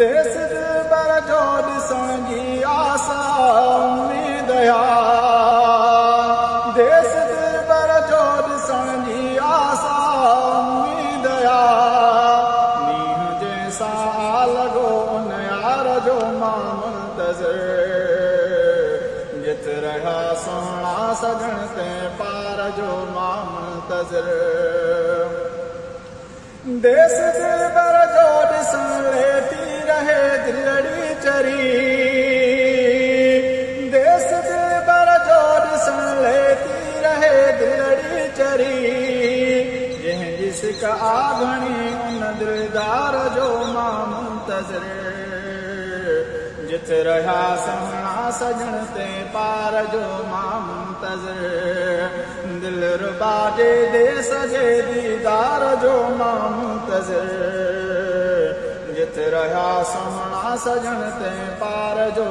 देस दिलबर जो ॾिसण जी आस उम्मीद देस दिलबर जो ॾिसण जी आस उम्मीद मींहं जंहिंसां लॻो उन यार जो मां मुंतज़िर जित रहिया सुहिणा सजण ते पार जो मां मुंतज़िर देस दिलबर जो ॾिसण लेती रहे दिलड़ी चरी देस दिलबर जो ॾिसण लेती रहे दिलड़ी चरी जंहिंजी सिक आघणी उन दिलदार जो मां मुंतज़िर जित रहिया सुहिणा सजण ते पार जो मां मुंतज़िर दिलरुबा जे देस जे दीदार जो मां मुंतज़िर जित रहिया सुहिणा सजण ते पार जो